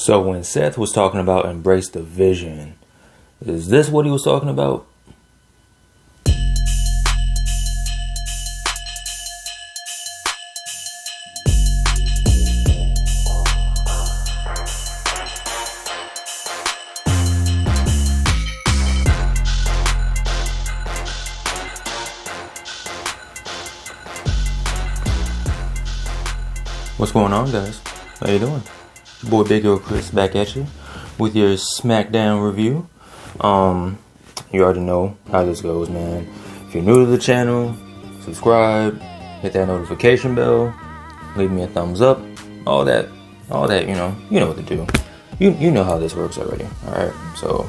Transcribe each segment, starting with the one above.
So when Seth was talking about embrace the vision, is this what he was talking about? What's going on, guys? How you doing? Your boy Big Girl Chris back at you with your Smackdown review. You already know how this goes, man. If you're new to the channel, subscribe, hit that notification bell, leave me a thumbs up, all that, you know what to do. You know how this works already. Alright, so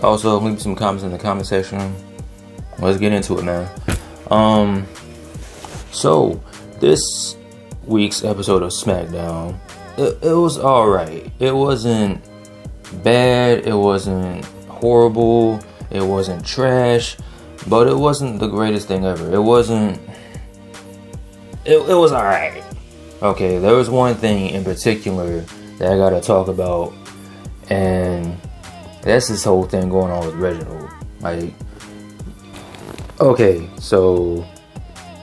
also leave me some comments in the comment section. Let's get into it, man. So this week's episode of Smackdown, it was alright. It wasn't bad, it wasn't horrible, it wasn't trash, but it wasn't the greatest thing ever. It was alright. Okay, there was one thing in particular that I gotta talk about, and that's this whole thing going on with Reginald. Like, okay, so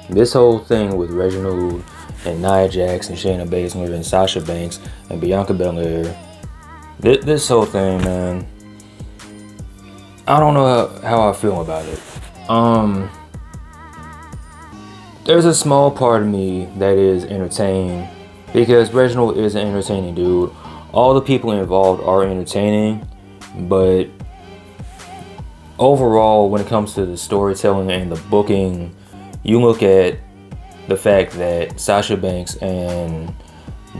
this whole thing with Reginald and Nia Jax and Shayna Baszler and Sasha Banks and Bianca Belair, this whole thing, man, I don't know how I feel about it. There's a small part of me that is entertained because Reginald is an entertaining dude. All the people involved are entertaining, but overall, when it comes to the storytelling and the booking, you look at the fact that Sasha Banks and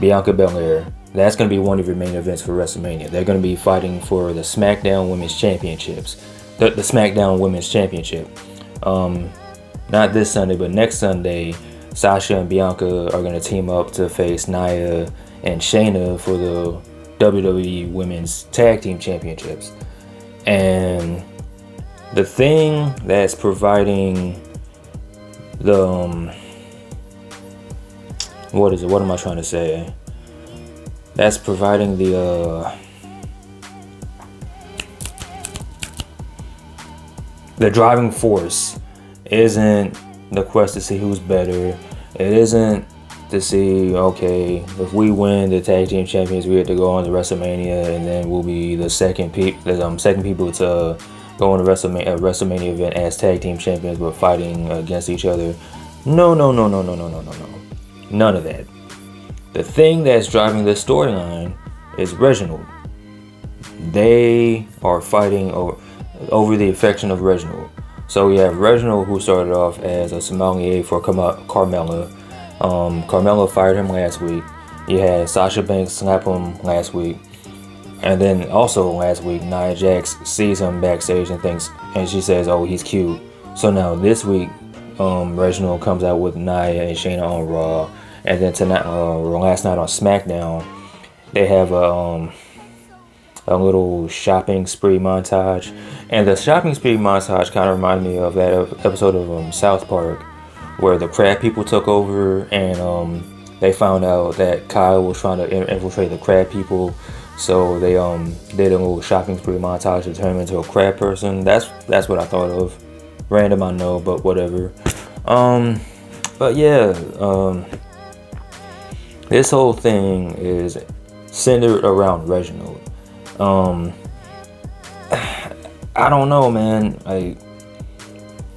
Bianca Belair, that's going to be one of your main events for WrestleMania. They're going to be fighting for the SmackDown Women's Championships. The SmackDown Women's Championship. Not this Sunday, but next Sunday, Sasha and Bianca are going to team up to face Nia and Shayna for the WWE Women's Tag Team Championships. And the thing that's providing the what am I trying to say? That's providing the driving force isn't the quest to see who's better. It isn't to see, okay, if we win the tag team champions, we have to go on to WrestleMania, and then we'll be the second people to go on the WrestleMania event as tag team champions, but fighting against each other. No. None of that. The thing that's driving this storyline is Reginald. They are fighting over the affection of Reginald. So we have Reginald, who started off as a sommelier for Carmella. Carmella fired him last week. You had Sasha Banks slap him last week. And then also last week, Nia Jax sees him backstage and she says, oh, he's cute. So now this week, Reginald comes out with Nia and Shayna on Raw. And then tonight, last night on SmackDown, they have a little shopping spree montage. And the shopping spree montage kind of reminded me of that episode of South Park, where the crab people took over and they found out that Kaale was trying to infiltrate the crab people. So they did a little shopping spree montage to turn him into a crab person. That's what I thought of. Random, I know, but whatever. But yeah, this whole thing is centered around Reginald. I don't know, man. Like,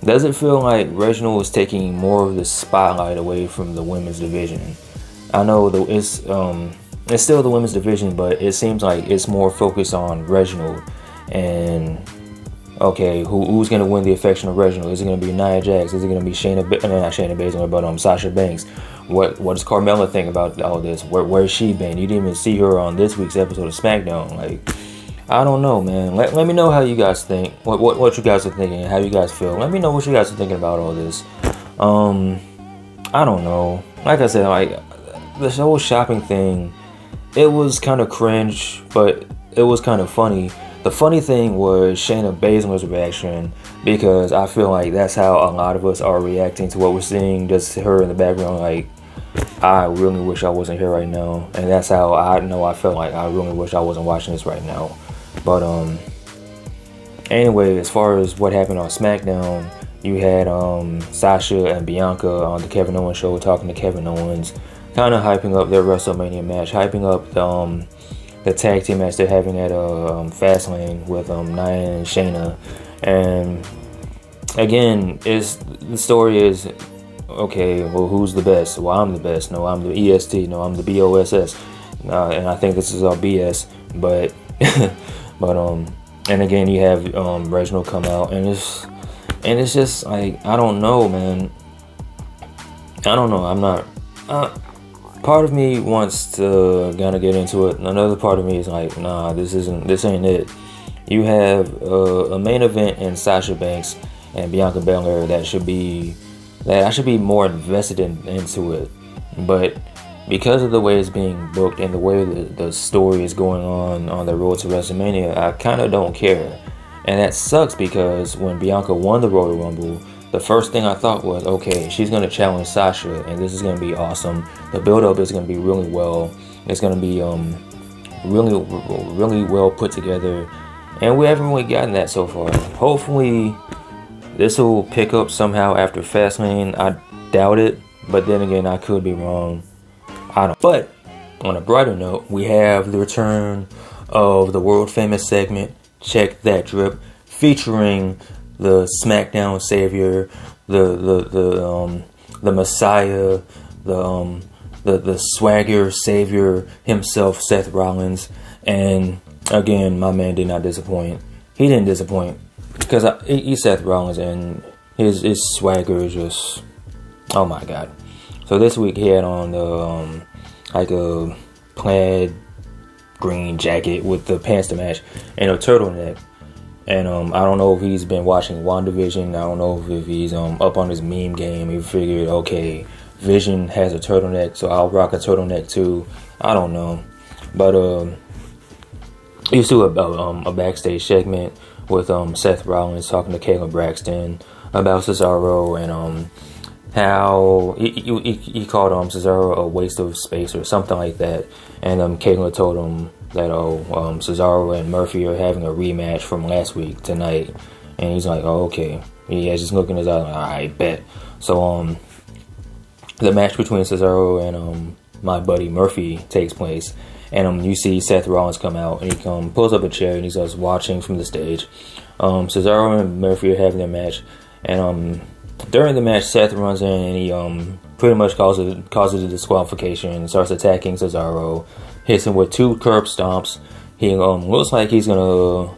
does it feel like Reginald is taking more of the spotlight away from the women's division? I know it's still the women's division, but it seems like it's more focused on Reginald. And okay, who's gonna win the affection of Reginald? Is it gonna be Nia Jax? Is it gonna be Not Shayna Baszler, but Sasha Banks? What does Carmella think about all this? Where's she been? You didn't even see her on this week's episode of SmackDown. Like, I don't know, man. Let me know how you guys think. What you guys are thinking? How you guys feel? Let me know what you guys are thinking about all this. I don't know. Like I said, like this whole shopping thing, it was kind of cringe, but it was kind of funny. The funny thing was Shayna Baszler's reaction, because I feel like that's how a lot of us are reacting to what we're seeing. Just her in the background, like, I really wish I wasn't here right now, and that's how I know I felt like I really wish I wasn't watching this right now. But anyway, as far as what happened on SmackDown, you had Sasha and Bianca on the Kevin Owens show talking to Kevin Owens, kind of hyping up their WrestleMania match, hyping up the tag team match they're having at Fastlane with Nia and Shayna. And again, the story is, okay, well, who's the best? Well, I'm the best. No, I'm the EST. No, I'm the BOSS. And I think this is all BS. But and again, you have Reginald come out, and it's just like, I don't know, man. I don't know. I'm not. Part of me wants to kind of get into it. Another part of me is like, nah, this ain't it. You have a main event in Sasha Banks and Bianca Belair that I should be more invested into it. But because of the way it's being booked and the way the story is going on the road to WrestleMania, I kind of don't care. And that sucks, because when Bianca won the Royal Rumble, the first thing I thought was, okay, she's going to challenge Sasha, and this is going to be awesome. The build-up is going to be really well. It's going to be really well put together. And we haven't really gotten that so far. Hopefully, this will pick up somehow after Fastlane. I doubt it, but then again, I could be wrong. I don't. But on a brighter note, we have the return of the world-famous segment, Check That Drip, featuring the SmackDown savior, the Messiah, the swagger savior himself, Seth Rollins. And again, my man did not disappoint. He didn't disappoint, because he's Seth Rollins, and his swagger is just, oh my god. So this week he had on the like a plaid green jacket with the pants to match and a turtleneck. And I don't know if he's been watching WandaVision. I don't know if he's up on his meme game. He figured, okay, Vision has a turtleneck, so I'll rock a turtleneck too. I don't know. But he used to a backstage segment with Seth Rollins talking to Kaale Braxton about Cesaro, and how he called Cesaro a waste of space or something like that. And Kaale told him that Cesaro and Murphy are having a rematch from last week tonight, and he's like, oh, okay. He has this look in his eye, like, I bet. So the match between Cesaro and my buddy Murphy takes place, and you see Seth Rollins come out, and he pulls up a chair, and he's just watching from the stage. Cesaro and Murphy are having their match, and during the match, Seth runs in and he pretty much causes a disqualification and starts attacking Cesaro, hits him with 2 curb stomps. He looks like he's gonna,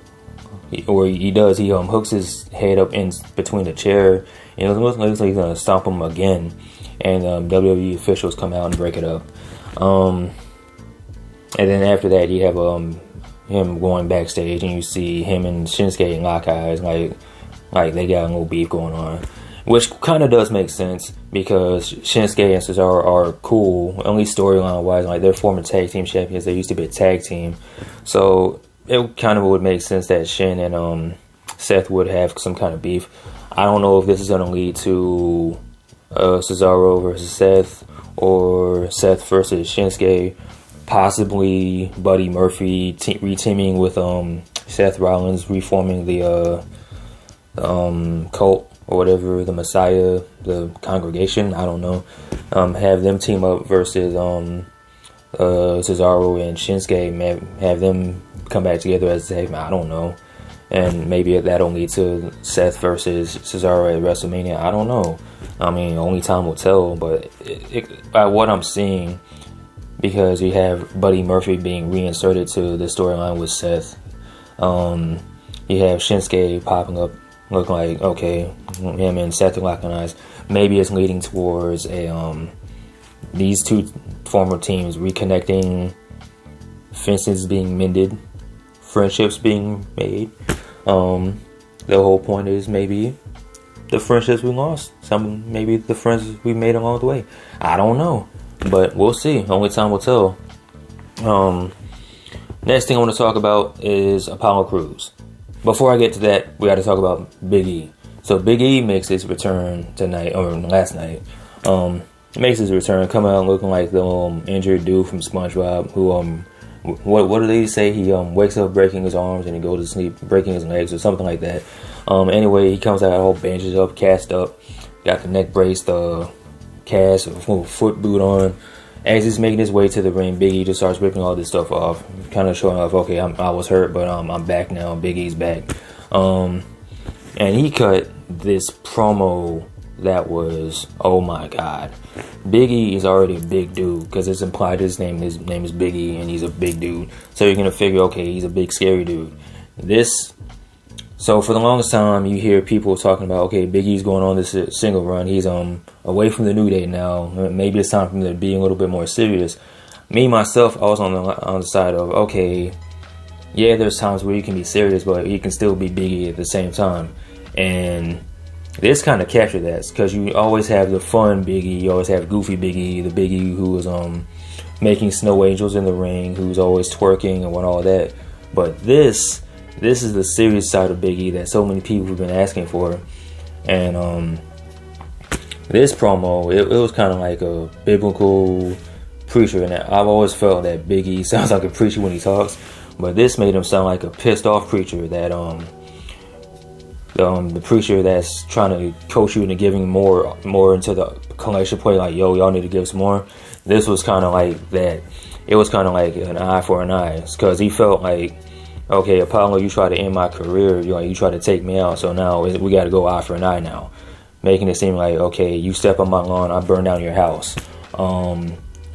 or he does. He hooks his head up in between the chair, and it looks like he's gonna stomp him again. And WWE officials come out and break it up. And then after that, you have him going backstage, and you see him and Shinsuke lock eyes, like they got a little beef going on. Which kind of does make sense, because Shinsuke and Cesaro are cool, at least storyline wise. Like, they're former tag team champions. They used to be a tag team. So it kind of would make sense that Shin and Seth would have some kind of beef. I don't know if this is going to lead to Cesaro versus Seth, or Seth versus Shinsuke. Possibly Buddy Murphy re-teaming with Seth Rollins, reforming the cult, or whatever, the Messiah, the congregation, I don't know. Have them team up versus Cesaro and Shinsuke, have them come back together as a tag. I don't know. And maybe that'll lead to Seth versus Cesaro at WrestleMania. I don't know. I mean, only time will tell. But by what I'm seeing, because you have Buddy Murphy being reinserted to the storyline with Seth, you have Shinsuke popping up, looking like, okay, him and Seth are locking eyes. Maybe it's leading towards these two former teams reconnecting, fences being mended, friendships being made. The whole point is maybe the friendships we lost, maybe the friends we made along the way. I don't know, but we'll see. Only time will tell. Next thing I want to talk about is Apollo Crews. Before I get to that, we got to talk about Big E. So Big E makes his return tonight, or last night. makes his return, coming out looking like the injured dude from SpongeBob, who what do they say? He wakes up breaking his arms and he goes to sleep breaking his legs or something like that. Anyway, he comes out all bandaged up, cast up, got the neck brace, the cast, a foot boot on. As he's making his way to the ring, Big E just starts ripping all this stuff off, kind of showing off, okay, I was hurt, but I'm back now. Big E's back. And he cut this promo that was, oh my god. Big E is already a big dude because it's implied his name is Big E and he's a big dude. So you're gonna figure, okay, he's a big scary dude. So for the longest time, you hear people talking about, okay, Big E's going on this single run. He's away from the New Day now. Maybe it's time for him to be a little bit more serious. Me myself, I was on the side of, okay, yeah, there's times where you can be serious, but you can still be Big E at the same time. And this kind of captured that because you always have the fun Big E, you always have goofy Big E, the Big E who was making snow angels in the ring, who's always twerking and all that. But this is the serious side of Big E that so many people have been asking for. And this promo, it was kind of like a biblical preacher, and I've always felt that Big E sounds like a preacher when he talks, but this made him sound like a pissed off preacher, that the preacher that's trying to coach you into giving more into the collection play, like, yo, y'all need to give some more. This was kind of like that. It was kind of like an eye for an eye, because he felt like, okay, Apollo, you try to end my career, you try to take me out, so now we got to go eye for an eye now, making it seem like, okay, you step on my lawn, I burn down your house.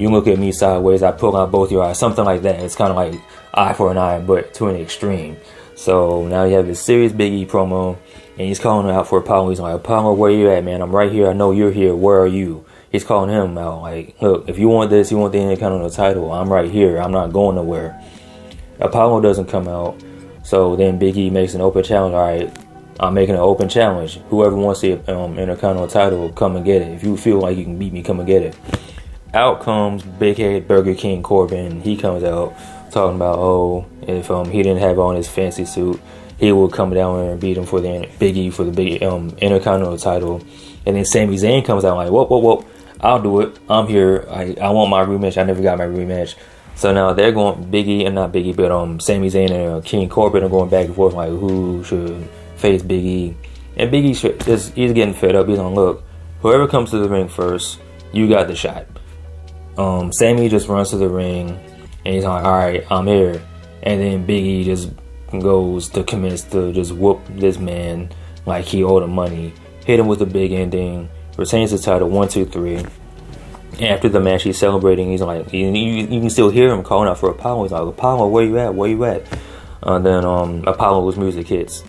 You look at me sideways, I pull out both your eyes, something like that. It's kind of like eye for an eye, but to an extreme. So now you have this serious Big E promo, and he's calling out for Apollo. He's like, Apollo, where you at, man? I'm right here. I know you're here. Where are you? He's calling him out like, look, if you want this, you want the Intercontinental title, I'm right here. I'm not going nowhere. Apollo doesn't come out. So then Big E makes an open challenge. All right, I'm making an open challenge. Whoever wants the Intercontinental title, come and get it. If you feel like you can beat me, come and get it. Out comes Big Head Burger King Corbin. He comes out talking about, oh, if he didn't have on his fancy suit, he would come down and beat him for the Big E for the big Intercontinental title. And then Sami Zayn comes out like, whoa, I'll do it. I'm here. I want my rematch. I never got my rematch. So now they're going, Big E, and not Big E, but Sami Zayn and King Corbin are going back and forth like who should face Big E. And Big E he's getting fed up. He's like, look, whoever comes to the ring first, you got the shot. Sami just runs to the ring and he's like, alright, I'm here. And then Big E just goes to commence to just whoop this man like he owed him money. Hit him with a big ending. Retains the title 1, 2, 3. After the match, he's celebrating. He's like, you can still hear him calling out for Apollo. He's like, Apollo, where you at? Where you at? Then Apollo's music hits.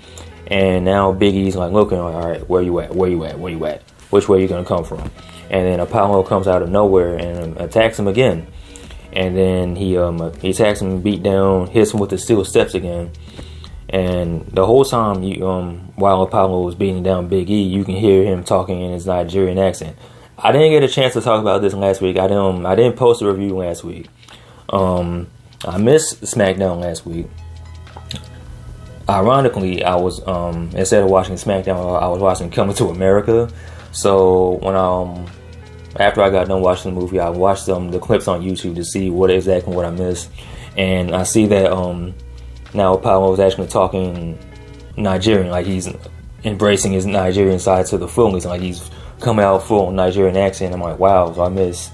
And now Big E's like looking, like, all right, where you at? Where you at? Where you at? Which way you gonna come from? And then Apollo comes out of nowhere and attacks him again. And then he attacks him, beat down, hits him with the steel steps again. And the whole time, while Apollo was beating down Big E, you can hear him talking in his Nigerian accent. I didn't get a chance to talk about this last week. I didn't post a review last week. I missed SmackDown last week. Ironically, I was instead of watching SmackDown, I was watching Coming to America. So when after I got done watching the movie, I watched the clips on YouTube to see what I missed, and I see that now Apollo is actually talking Nigerian, like he's embracing his Nigerian side to the fullness, like he's coming out full Nigerian accent. I'm like, wow, so I miss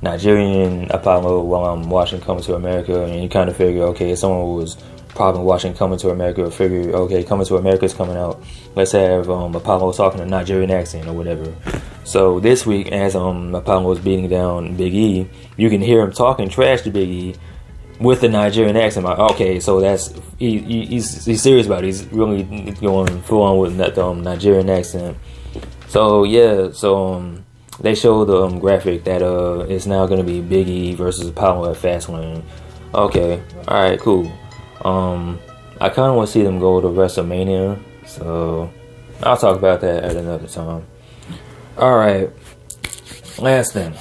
Nigerian Apollo while I'm watching Coming to America. And you kind of figure, okay, if someone was probably watching Coming to America, figure, okay, Coming to America is coming out, let's have Apollo talking a Nigerian accent or whatever. So this week, as Apollo is beating down Big E, you can hear him talking trash to Big E with the Nigerian accent. I'm like, okay, so that's he's serious about it. He's really going full on with that Nigerian accent. So yeah, they show the graphic that it's now gonna be Big E versus Apollo at Fastlane. Okay, all right, cool. I kind of want to see them go to WrestleMania, so I'll talk about that at another time. All right, last thing,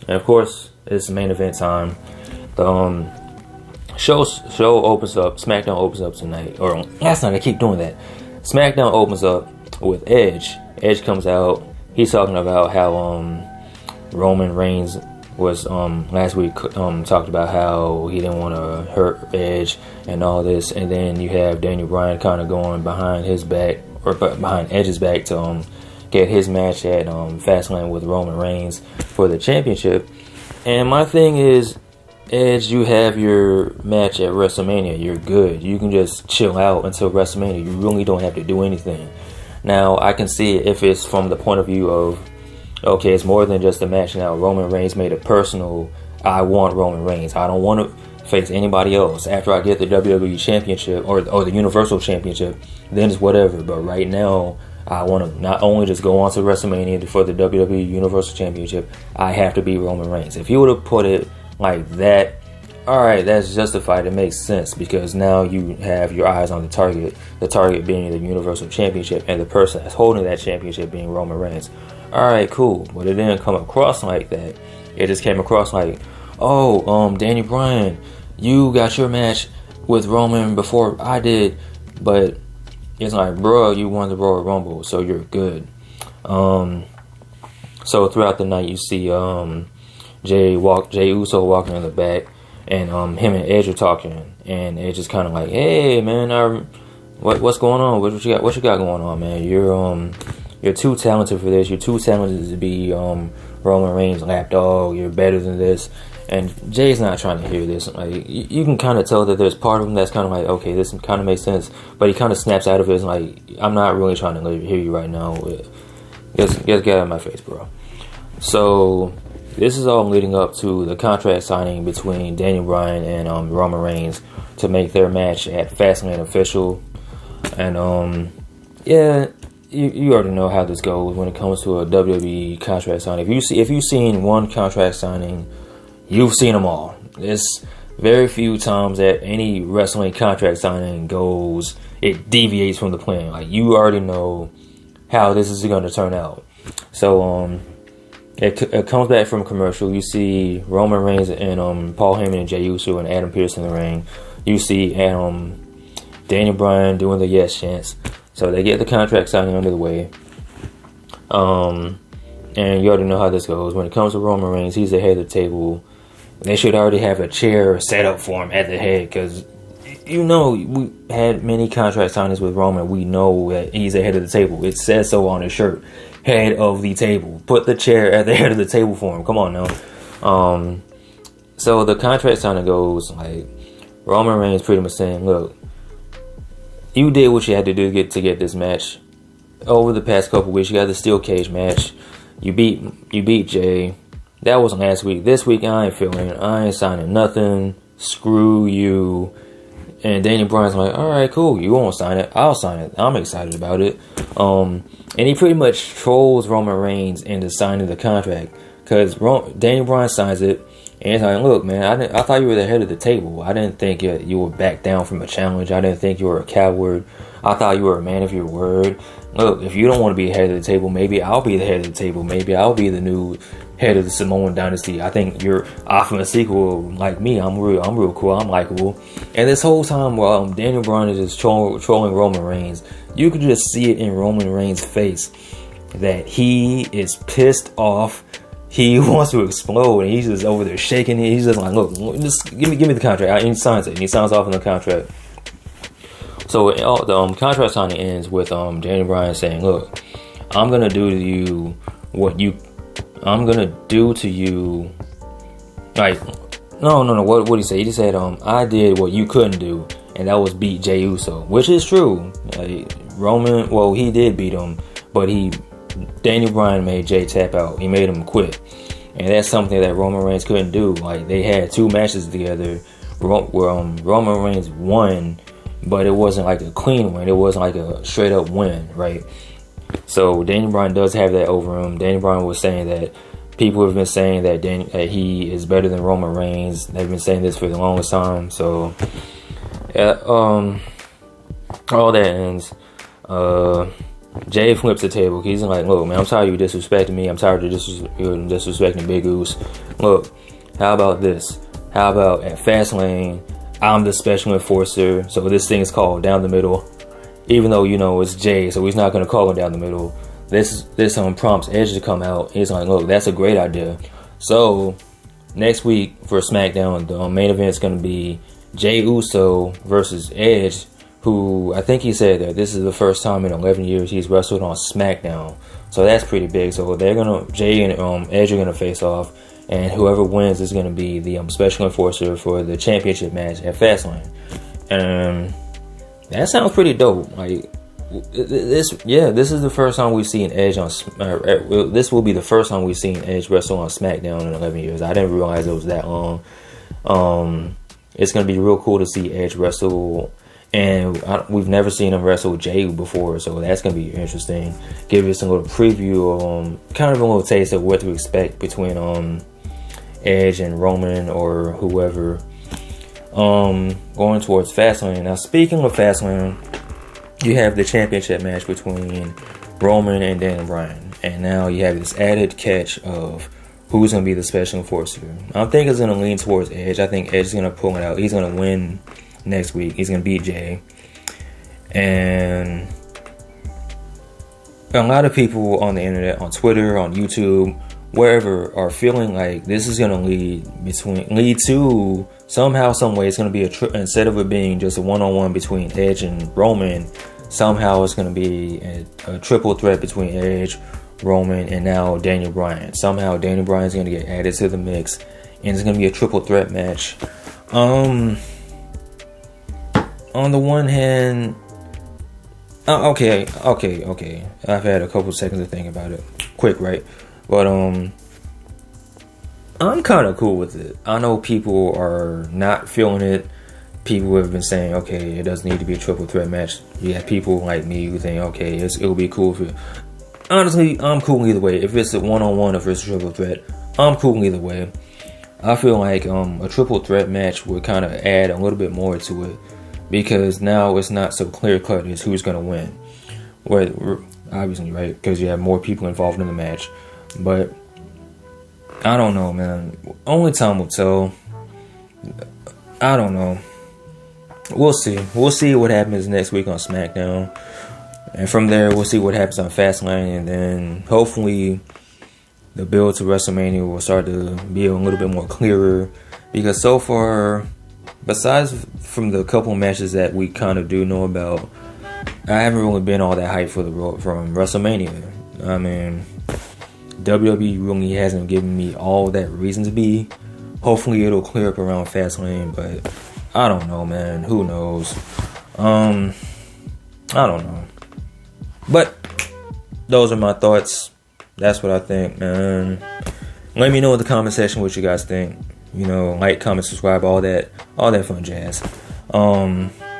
and of course it's main event time. The show opens up. SmackDown opens up tonight, or last night. I keep doing that. SmackDown opens up with Edge. Edge comes out. He's talking about how Roman Reigns was last week talked about how he didn't want to hurt Edge and all this, and then you have Daniel Bryan kind of going behind his back or behind Edge's back to get his match at Fastlane with Roman Reigns for the championship. And my thing is, Edge, you have your match at WrestleMania. You're good. You can just chill out until WrestleMania. You really don't have to do anything. Now, I can see it if it's from the point of view of, okay, it's more than just a match now. Roman Reigns made it personal. I want Roman Reigns. I don't want to face anybody else. After I get the WWE Championship or the Universal Championship, then it's whatever. But right now, I want to not only just go on to WrestleMania for the WWE Universal Championship, I have to beat Roman Reigns. If you would have put it like that, alright, that's justified. It makes sense because now you have your eyes on the target being the Universal Championship, and the person that's holding that championship being Roman Reigns. Alright, cool. But it didn't come across like that. It just came across like, oh, Daniel Bryan, you got your match with Roman before I did, but it's like, bro, you won the Royal Rumble, so you're good. So throughout the night, you see Jey Uso walking in the back, and him and Edge are talking, and Edge is kind of like, hey man, what's going on? What you got going on, man? You're too talented for this. You're too talented to be Roman Reigns' lapdog. You're better than this. And Jay's not trying to hear this. Like you can kind of tell that there's part of him that's kind of like, okay, this kind of makes sense, but he kind of snaps out of it. And like, I'm not really trying to hear you right now. Just get out of my face, bro. So this is all leading up to the contract signing between Daniel Bryan and Roman Reigns to make their match at Fastlane official. And yeah, you already know how this goes when it comes to a WWE contract signing. If you've seen one contract signing, you've seen them all. It's very few times that any wrestling contract signing it deviates from the plan. Like you already know how this is going to turn out. So it comes back from commercial. You see Roman Reigns and Paul Heyman and Jey Uso and Adam Pearce in the ring. You see Daniel Bryan doing the yes chants. So they get the contract signing under the way. And you already know how this goes. When it comes to Roman Reigns, he's the head of the table. They should already have a chair set up for him at the head, because you know we had many contract signings with Roman. We know that he's the head of the table. It says so on his shirt. Head of the table. Put the chair at the head of the table for him. Come on now. So the contract signing goes like Roman Reigns pretty much saying, look, you did what you had to do to get this match. Over the past couple weeks, you got the steel cage match. You beat Jay. That was last week. This week, I ain't feeling it. I ain't signing nothing. Screw you. And Daniel Bryan's like, all right, cool. You won't sign it. I'll sign it. I'm excited about it. And he pretty much trolls Roman Reigns into signing the contract, because Daniel Bryan signs it. And he's like, look, man, I thought you were the head of the table. I didn't think you would back down from a challenge. I didn't think you were a coward. I thought you were a man of your word. Look, if you don't want to be head of the table, maybe I'll be the head of the table. Maybe I'll be the new head of the Samoan dynasty. I think you're off in a sequel like me. I'm real cool. I'm likable. And this whole time while Daniel Bryan is just trolling Roman Reigns, you could just see it in Roman Reigns' face that he is pissed off. He wants to explode, and he's just over there shaking it. He's just like, look, just give me the contract. And he signs it, and he signs off on the contract. So the contract signing ends with Daniel Bryan saying, look, I'm gonna do to you what you, like, no. What did he say? He just said, I did what you couldn't do, and that was beat Jey Uso, which is true. Like, Roman, well, he did beat him, but Daniel Bryan made Jey tap out. He made him quit. And that's something that Roman Reigns couldn't do. Like, they had two matches together where Roman Reigns won, but it wasn't like a clean win. It wasn't like a straight up win, right? So Daniel Bryan does have that over him. Daniel Bryan was saying that people have been saying that he is better than Roman Reigns. They've been saying this for the longest time. So all that ends. Jay flips the table. He's like, look, man, I'm tired of you disrespecting me. I'm tired of disrespecting Big Goose. Look, how about this? How about at Fastlane, I'm the special enforcer, so this thing is called down the middle. Even though, you know, it's Jay, so he's not going to call him down the middle. this prompts Edge to come out. He's like, look, that's a great idea. So next week for SmackDown, the main event is going to be Jey Uso versus Edge, who I think he said that this is the first time in 11 years he's wrestled on SmackDown. So that's pretty big. So Jey and Edge are gonna face off, and whoever wins is gonna be the special enforcer for the championship match at Fastlane. And that sounds pretty dope. Like this is the first time we've seen Edge on. This will be the first time we've seen Edge wrestle on SmackDown in 11 years. I didn't realize it was that long. It's gonna be real cool to see Edge wrestle. And we've never seen him wrestle Jey before, so that's going to be interesting. Give us a little preview, kind of a little taste of what to expect between Edge and Roman or whoever. Going towards Fastlane. Now, speaking of Fastlane, you have the championship match between Roman and Daniel Bryan. And now you have this added catch of who's going to be the special enforcer. I think it's going to lean towards Edge. I think Edge is going to pull it out. He's going to win next week. He's gonna beat Jey, and a lot of people on the internet, on Twitter, on YouTube, wherever, are feeling like this is gonna lead to somehow, some way. It's gonna be instead of it being just a one-on-one between Edge and Roman, somehow it's gonna be a triple threat between Edge, Roman, and now Daniel Bryan. Somehow Daniel Bryan's gonna get added to the mix, and it's gonna be a triple threat match. On the one hand, okay. I've had a couple seconds to think about it. Quick, right? But I'm kind of cool with it. I know people are not feeling it. People have been saying, okay, it doesn't need to be a triple threat match. You have people like me who think, okay, it'll be cool if it. Honestly, I'm cool either way. If it's a one-on-one, if it's a triple threat, I'm cool either way. I feel like a triple threat match would kind of add a little bit more to it, because now it's not so clear-cut as who's going to win. Well, obviously, right? Because you have more people involved in the match. But I don't know, man. Only time will tell. I don't know. We'll see. We'll see what happens next week on SmackDown. And from there, we'll see what happens on Fastlane. And then hopefully the build to WrestleMania will start to be a little bit more clearer. Because so far, besides from the couple matches that we kind of do know about, I haven't really been all that hyped from WrestleMania. I mean, WWE really hasn't given me all that reason to be. Hopefully it'll clear up around Fastlane, but I don't know, man. Who knows? I don't know. But those are my thoughts. That's what I think, man. Let me know in the comment section what you guys think. You know, like, comment, subscribe, all that fun jazz.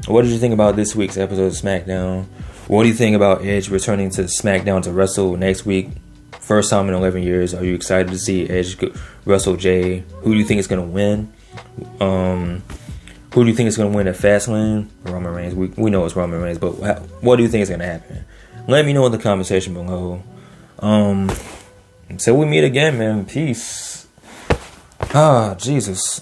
What did you think about this week's episode of SmackDown? What do you think about Edge returning to SmackDown to wrestle next week? First time in 11 years. Are you excited to see Edge wrestle Jey? Who do you think is going to win? Who do you think is going to win at Fastlane? Roman Reigns. We know it's Roman Reigns, but what do you think is going to happen? Let me know in the comment section below. Until we meet again, man. Peace. Jesus.